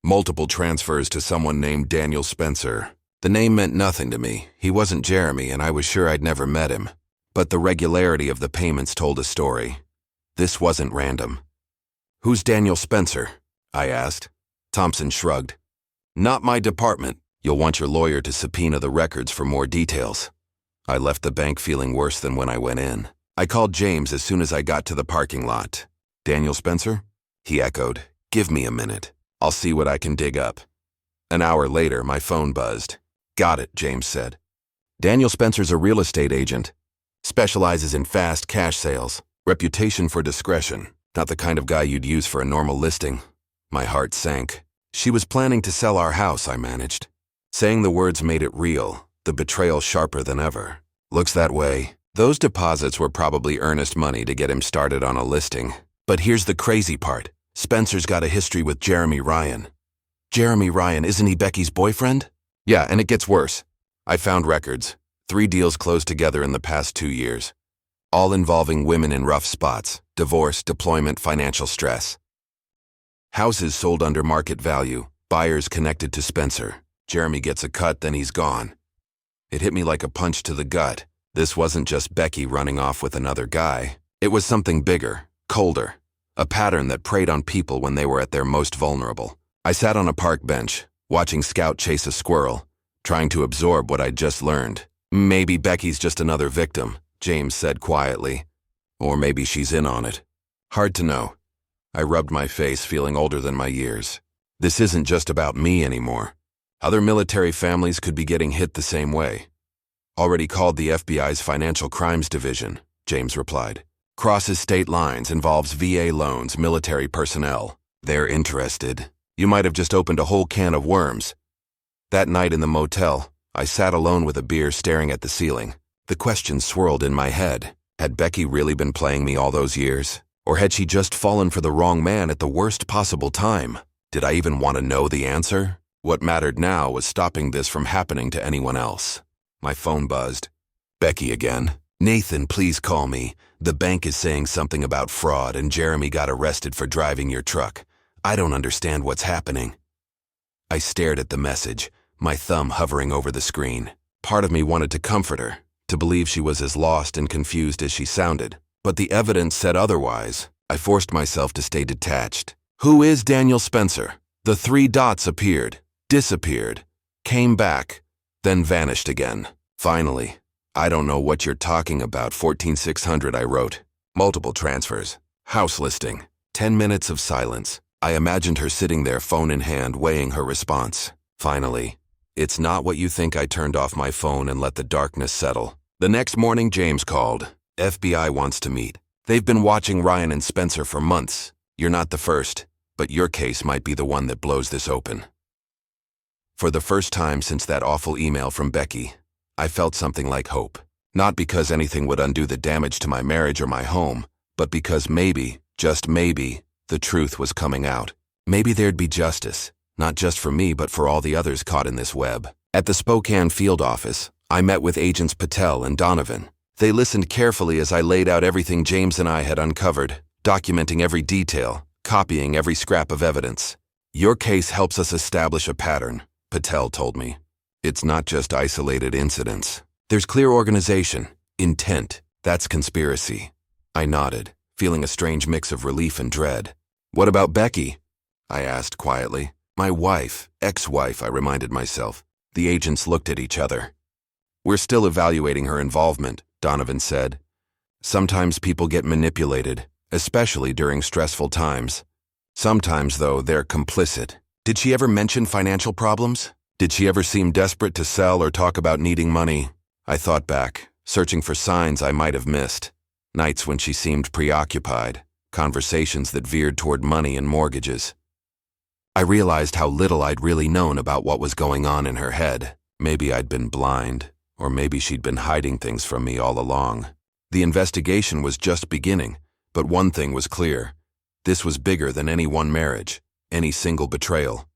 Multiple transfers to someone named Daniel Spencer. The name meant nothing to me. He wasn't Jeremy, and I was sure I'd never met him. But the regularity of the payments told a story. This wasn't random. "Who's Daniel Spencer?" I asked. Thompson shrugged. "Not my department. You'll want your lawyer to subpoena the records for more details." I left the bank feeling worse than when I went in. I called James as soon as I got to the parking lot. "Daniel Spencer?" He echoed. "Give me a minute. I'll see what I can dig up." An hour later, my phone buzzed. "Got it," James said. "Daniel Spencer's a real estate agent. Specializes in fast cash sales. Reputation for discretion. Not the kind of guy you'd use for a normal listing." My heart sank. "She was planning to sell our house," I managed. Saying the words made it real, the betrayal sharper than ever. "Looks that way." Those deposits were probably earnest money to get him started on a listing. But here's the crazy part. Spencer's got a history with Jeremy Ryan. "Jeremy Ryan, isn't he Becky's boyfriend?" "Yeah, and it gets worse. I found records. 3 deals closed together in the past 2 years. all involving women in rough spots: divorce, deployment, financial stress. Houses sold under market value, buyers connected to Spencer. Jeremy gets a cut, then he's gone. It hit me like a punch to the gut. This wasn't just Becky running off with another guy. It was something bigger, colder, a pattern that preyed on people when they were at their most vulnerable. I sat on a park bench, watching Scout chase a squirrel, trying to absorb what I'd just learned. Maybe Becky's just another victim, James said quietly. Or maybe she's in on it. Hard to know. I rubbed my face, feeling older than my years. This isn't just about me anymore. Other military families could be getting hit the same way. Already called the FBI's Financial Crimes Division, James replied. Crosses state lines, involves VA loans, military personnel. They're interested. You might have just opened a whole can of worms. That night in the motel, I sat alone with a beer staring at the ceiling. The question swirled in my head. Had Becky really been playing me all those years? Or had she just fallen for the wrong man at the worst possible time? Did I even want to know the answer? What mattered now was stopping this from happening to anyone else. My phone buzzed. Becky again. Nathan, please call me. The bank is saying something about fraud and Jeremy got arrested for driving your truck. I don't understand what's happening. I stared at the message, my thumb hovering over the screen. Part of me wanted to comfort her, to believe she was as lost and confused as she sounded. But the evidence said otherwise. I forced myself to stay detached. Who is Daniel Spencer? The 3 dots appeared, disappeared, came back, then vanished again. Finally, I don't know what you're talking about. 14600, I wrote. Multiple transfers. House listing. 10 minutes of silence. I imagined her sitting there, phone in hand, weighing her response. Finally, it's not what you think. I turned off my phone and let the darkness settle. The next morning, James called. FBI wants to meet. They've been watching Ryan and Spencer for months. You're not the first, but your case might be the one that blows this open. For the first time since that awful email from Becky, I felt something like hope. Not because anything would undo the damage to my marriage or my home, but because maybe, just maybe, the truth was coming out. Maybe there'd be justice, not just for me but for all the others caught in this web. At the Spokane field office, I met with Agents Patel and Donovan. They listened carefully as I laid out everything James and I had uncovered, documenting every detail, copying every scrap of evidence. Your case helps us establish a pattern, Patel told me. It's not just isolated incidents. There's clear organization, intent. That's conspiracy. I nodded, feeling a strange mix of relief and dread. What about Becky? I asked quietly. My wife, ex-wife, I reminded myself. The agents looked at each other. We're still evaluating her involvement, Donovan said. Sometimes people get manipulated, especially during stressful times. Sometimes, though, they're complicit. Did she ever mention financial problems? Did she ever seem desperate to sell or talk about needing money? I thought back, searching for signs I might have missed. Nights when she seemed preoccupied, conversations that veered toward money and mortgages. I realized how little I'd really known about what was going on in her head. Maybe I'd been blind, or maybe she'd been hiding things from me all along. The investigation was just beginning, but one thing was clear. This was bigger than any one marriage, any single betrayal.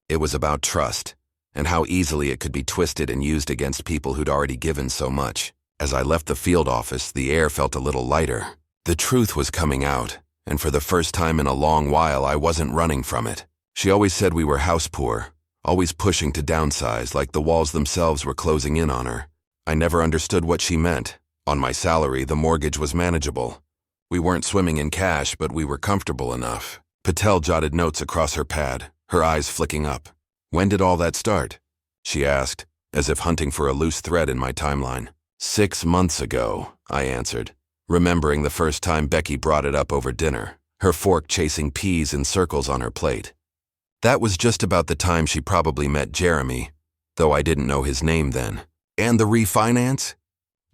It was about trust, and how easily it could be twisted and used against people who'd already given so much. As I left the field office, the air felt a little lighter. The truth was coming out, and for the first time in a long while, I wasn't running from it. She always said we were house poor, always pushing to downsize, like the walls themselves were closing in on her. I never understood what she meant. On my salary, the mortgage was manageable. We weren't swimming in cash, but we were comfortable enough. Patel jotted notes across her pad, her eyes flicking up. When did all that start? She asked, as if hunting for a loose thread in my timeline. 6 months ago, I answered, remembering the first time Becky brought it up over dinner, her fork chasing peas in circles on her plate. That was just about the time she probably met Jeremy, though I didn't know his name then. And the refinance?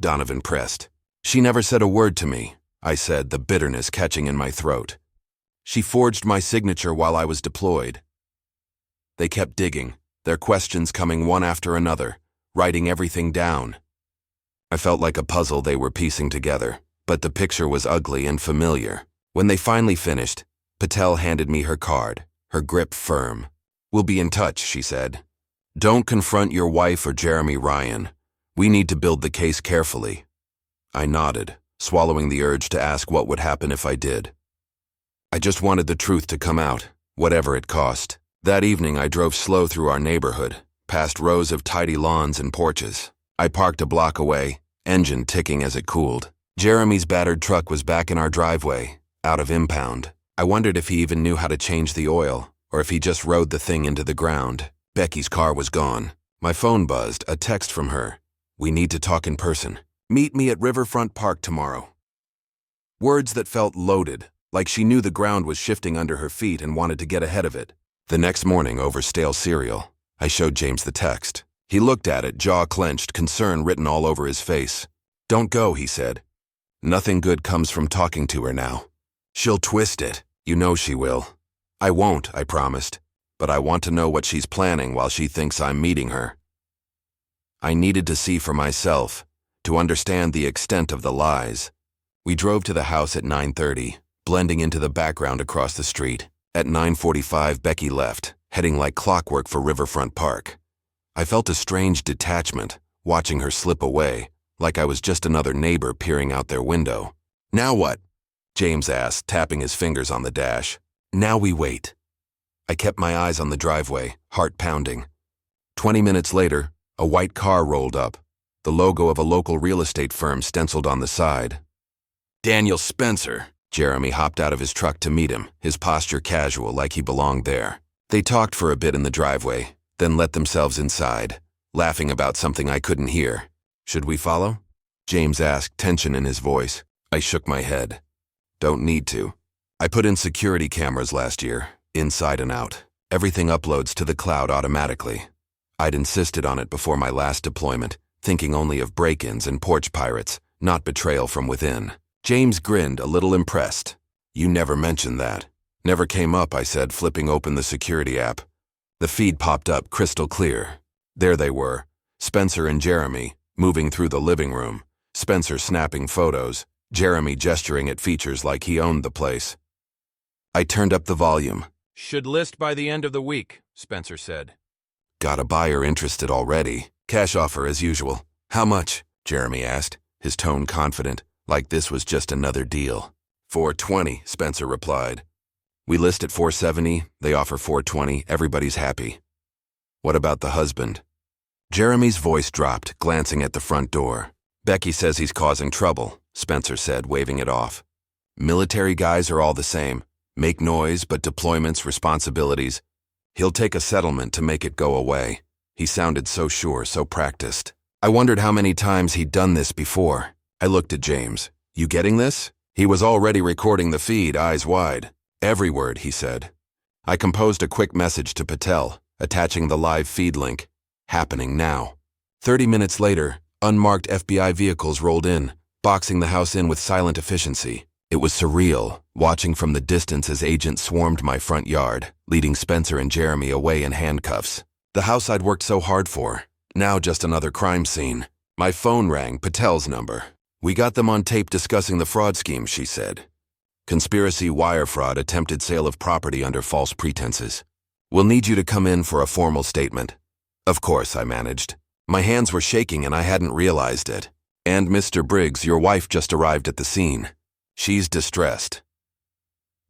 Donovan pressed. She never said a word to me, I said, the bitterness catching in my throat. She forged my signature while I was deployed. They kept digging, their questions coming one after another, writing everything down. I felt like a puzzle they were piecing together, but the picture was ugly and familiar. When they finally finished, Patel handed me her card, her grip firm. We'll be in touch, she said. Don't confront your wife or Jeremy Ryan. We need to build the case carefully. I nodded, swallowing the urge to ask what would happen if I did. I just wanted the truth to come out, whatever it cost. That evening I drove slow through our neighborhood, past rows of tidy lawns and porches. I parked a block away, engine ticking as it cooled. Jeremy's battered truck was back in our driveway, out of impound. I wondered if he even knew how to change the oil, or if he just rode the thing into the ground. Becky's car was gone. My phone buzzed, a text from her. "We need to talk in person. Meet me at Riverfront Park tomorrow." Words that felt loaded, like she knew the ground was shifting under her feet and wanted to get ahead of it. The next morning, over stale cereal, I showed James the text. He looked at it, jaw clenched, concern written all over his face. "Don't go," he said. "Nothing good comes from talking to her now. She'll twist it. You know she will." "I won't," I promised, "but I want to know what she's planning while she thinks I'm meeting her." I needed to see for myself, to understand the extent of the lies. We drove to the house at 9:30, blending into the background across the street. At 9:45, Becky left, heading like clockwork for Riverfront Park. I felt a strange detachment, watching her slip away, like I was just another neighbor peering out their window. "Now what?" James asked, tapping his fingers on the dash. "Now we wait." I kept my eyes on the driveway, heart pounding. 20 minutes later, a white car rolled up, the logo of a local real estate firm stenciled on the side. "Daniel Spencer." Jeremy hopped out of his truck to meet him, his posture casual like he belonged there. They talked for a bit in the driveway, then let themselves inside, laughing about something I couldn't hear. "Should we follow?" James asked, tension in his voice. I shook my head. "Don't need to. I put in security cameras last year, inside and out. Everything uploads to the cloud automatically. I'd insisted on it before my last deployment, thinking only of break-ins and porch pirates, not betrayal from within." James grinned, a little impressed. "You never mentioned that." "Never came up," I said, flipping open the security app. The feed popped up crystal clear. There they were, Spencer and Jeremy, moving through the living room, Spencer snapping photos, Jeremy gesturing at features like he owned the place. I turned up the volume. "Should list by the end of the week," Spencer said. "Got a buyer interested already. Cash offer as usual." "How much?" Jeremy asked, his tone confident, like this was just another deal. "420, Spencer replied. "We list at 470, they offer 420, everybody's happy." "What about the husband?" Jeremy's voice dropped, glancing at the front door. "Becky says he's causing trouble," Spencer said, waving it off. "Military guys are all the same. Make noise, but deployments, responsibilities. He'll take a settlement to make it go away." He sounded so sure, so practiced. I wondered how many times he'd done this before. I looked at James. "You getting this?" He was already recording the feed, eyes wide. "Every word," he said. I composed a quick message to Patel, attaching the live feed link. "Happening now." 30 minutes later, unmarked FBI vehicles rolled in, boxing the house in with silent efficiency. It was surreal, watching from the distance as agents swarmed my front yard, leading Spencer and Jeremy away in handcuffs. The house I'd worked so hard for, now just another crime scene. My phone rang, Patel's number. "We got them on tape discussing the fraud scheme," she said. "Conspiracy, wire fraud, attempted sale of property under false pretenses. We'll need you to come in for a formal statement." Of course, I managed. My hands were shaking and I hadn't realized it. "And Mr. Briggs, your wife just arrived at the scene. She's distressed."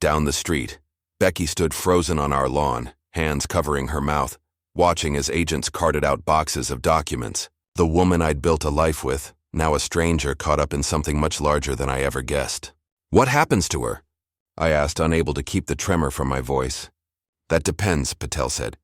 Down the street, Becky stood frozen on our lawn, hands covering her mouth, watching as agents carted out boxes of documents. The woman I'd built a life with, now a stranger caught up in something much larger than I ever guessed. "What happens to her?" I asked, unable to keep the tremor from my voice. "That depends," Patel said.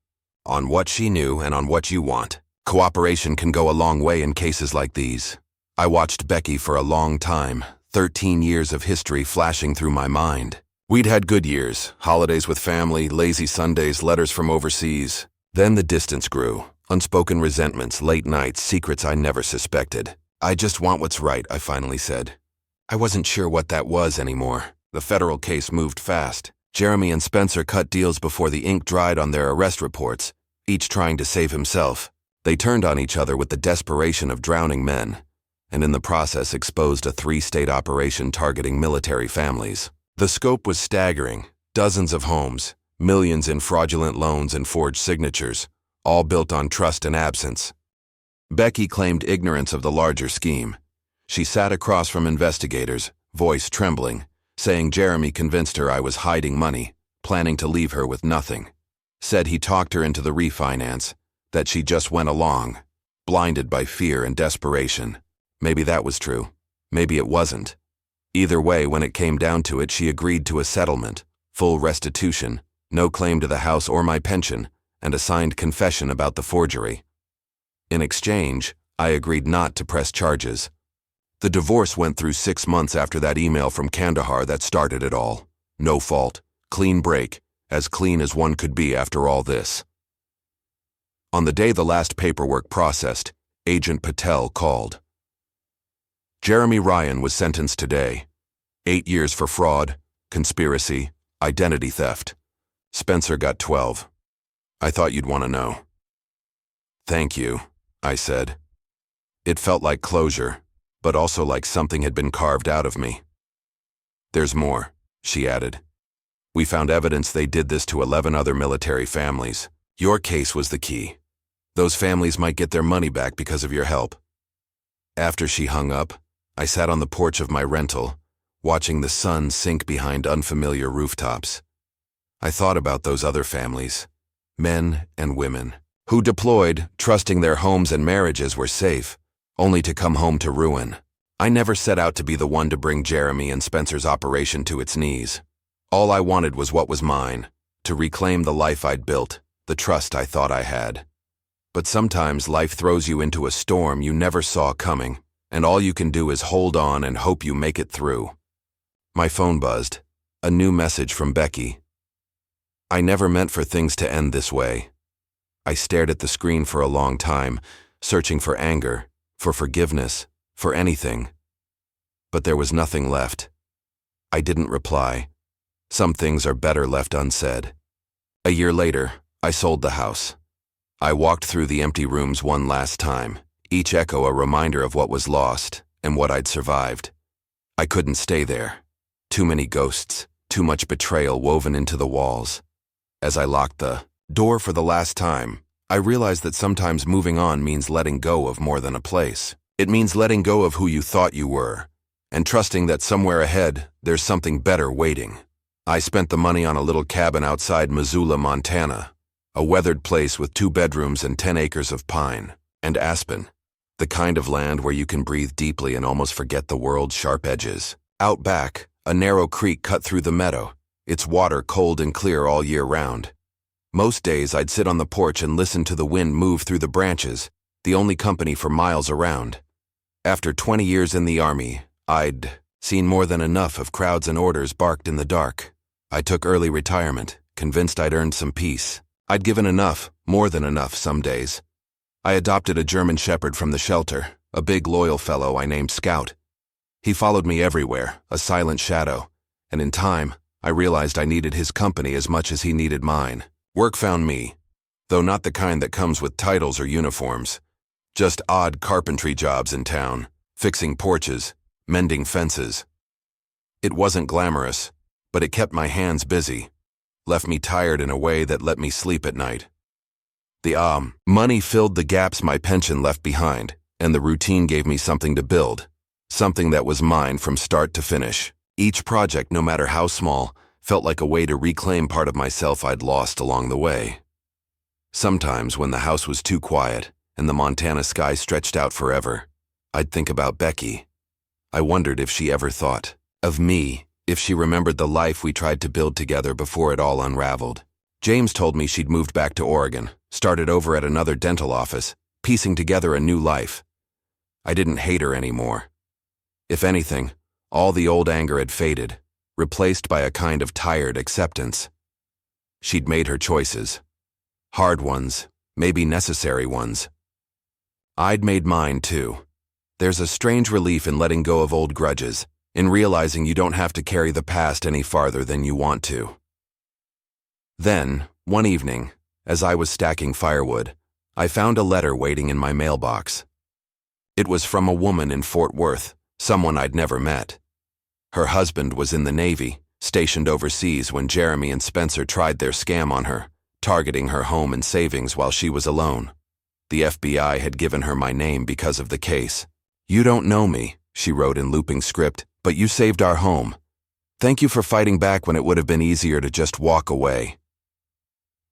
"On what she knew and on what you want. Cooperation can go a long way in cases like these." I watched Becky for a long time, 13 years of history flashing through my mind. We'd had good years, holidays with family, lazy Sundays, letters from overseas. Then the distance grew, unspoken resentments, late nights, secrets I never suspected. "I just want what's right," I finally said. I wasn't sure what that was anymore. The federal case moved fast. Jeremy and Spencer cut deals before the ink dried on their arrest reports, each trying to save himself. They turned on each other with the desperation of drowning men, and in the process exposed a 3-state operation targeting military families. The scope was staggering. Dozens of homes, millions in fraudulent loans and forged signatures, all built on trust and absence. Becky claimed ignorance of the larger scheme. She sat across from investigators, voice trembling, saying Jeremy convinced her I was hiding money, planning to leave her with nothing. Said he talked her into the refinance, that she just went along, blinded by fear and desperation. Maybe that was true. Maybe it wasn't. Either way, when it came down to it, she agreed to a settlement, full restitution, no claim to the house or my pension, and a signed confession about the forgery. In exchange, I agreed not to press charges. The divorce went through 6 months after that email from Kandahar that started it all. No fault, clean break, as clean as one could be after all this. On the day the last paperwork processed, Agent Patel called. Jeremy Ryan was sentenced today. 8 years for fraud, conspiracy, identity theft. Spencer got 12. I thought you'd want to know. Thank you, I said. It felt like closure, but also like something had been carved out of me. There's more, she added. We found evidence they did this to 11 other military families. Your case was the key. Those families might get their money back because of your help. After she hung up, I sat on the porch of my rental, watching the sun sink behind unfamiliar rooftops. I thought about those other families, men and women, who deployed, trusting their homes and marriages were safe, only to come home to ruin. I never set out to be the one to bring Jeremy and Spencer's operation to its knees. All I wanted was what was mine, to reclaim the life I'd built, the trust I thought I had. But sometimes life throws you into a storm you never saw coming, and all you can do is hold on and hope you make it through. My phone buzzed. A new message from Becky. I never meant for things to end this way. I stared at the screen for a long time, searching for anger, for forgiveness, for anything. But there was nothing left. I didn't reply. Some things are better left unsaid. A year later, I sold the house. I walked through the empty rooms one last time, each echo a reminder of what was lost and what I'd survived. I couldn't stay there. Too many ghosts, too much betrayal woven into the walls. As I locked the door for the last time, I realized that sometimes moving on means letting go of more than a place. It means letting go of who you thought you were, and trusting that somewhere ahead, there's something better waiting. I spent the money on a little cabin outside Missoula, Montana, a weathered place with 2 bedrooms and 10 acres of pine and aspen, the kind of land where you can breathe deeply and almost forget the world's sharp edges. Out back, a narrow creek cut through the meadow, its water cold and clear all year round. Most days I'd sit on the porch and listen to the wind move through the branches, the only company for miles around. After 20 years in the Army, I'd seen more than enough of crowds and orders barked in the dark. I took early retirement, convinced I'd earned some peace. I'd given enough, more than enough some days. I adopted a German shepherd from the shelter, a big loyal fellow I named Scout. He followed me everywhere, a silent shadow, and in time, I realized I needed his company as much as he needed mine. Work found me, though not the kind that comes with titles or uniforms. Just odd carpentry jobs in town, fixing porches, mending fences. It wasn't glamorous, but it kept my hands busy, left me tired in a way that let me sleep at night. The money filled the gaps my pension left behind, and the routine gave me something to build, something that was mine from start to finish. Each project, no matter how small, felt like a way to reclaim part of myself I'd lost along the way. Sometimes, when the house was too quiet and the Montana sky stretched out forever, I'd think about Becky. I wondered if she ever thought of me, if she remembered the life we tried to build together before it all unraveled. James told me she'd moved back to Oregon, started over at another dental office, piecing together a new life. I didn't hate her anymore. If anything, all the old anger had faded, replaced by a kind of tired acceptance. She'd made her choices. Hard ones, maybe necessary ones. I'd made mine too. There's a strange relief in letting go of old grudges, in realizing you don't have to carry the past any farther than you want to. Then, one evening, as I was stacking firewood, I found a letter waiting in my mailbox. It was from a woman in Fort Worth, someone I'd never met. Her husband was in the Navy, stationed overseas when Jeremy and Spencer tried their scam on her, targeting her home and savings while she was alone. The FBI had given her my name because of the case. "You don't know me," she wrote in looping script, but you saved our home. Thank you for fighting back when it would have been easier to just walk away.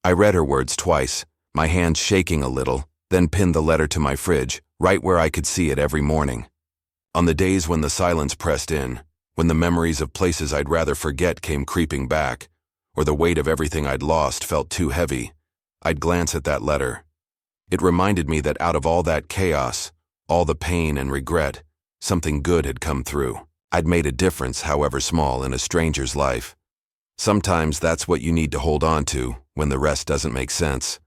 I read her words twice, my hands shaking a little, then pinned the letter to my fridge, right where I could see it every morning. On the days when the silence pressed in, when the memories of places I'd rather forget came creeping back, or the weight of everything I'd lost felt too heavy, I'd glance at that letter. It reminded me that out of all that chaos, all the pain and regret, something good had come through. I'd made a difference, however small, in a stranger's life. Sometimes that's what you need to hold on to when the rest doesn't make sense.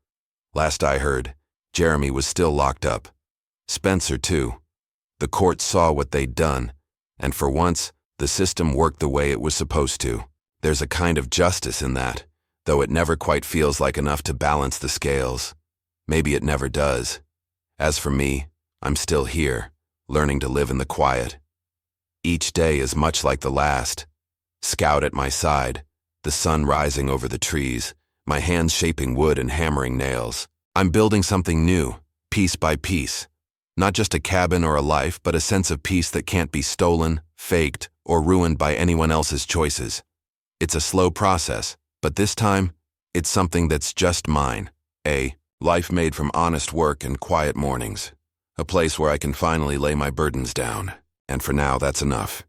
Last I heard, Jeremy was still locked up. Spencer, too. The court saw what they'd done, and for once, the system worked the way it was supposed to. There's a kind of justice in that, though it never quite feels like enough to balance the scales. Maybe it never does. As for me, I'm still here, learning to live in the quiet. Each day is much like the last. Scout at my side, the sun rising over the trees, my hands shaping wood and hammering nails. I'm building something new, piece by piece. Not just a cabin or a life, but a sense of peace that can't be stolen, faked, or ruined by anyone else's choices. It's a slow process, but this time, it's something that's just mine. A life made from honest work and quiet mornings. A place where I can finally lay my burdens down. And for now, that's enough.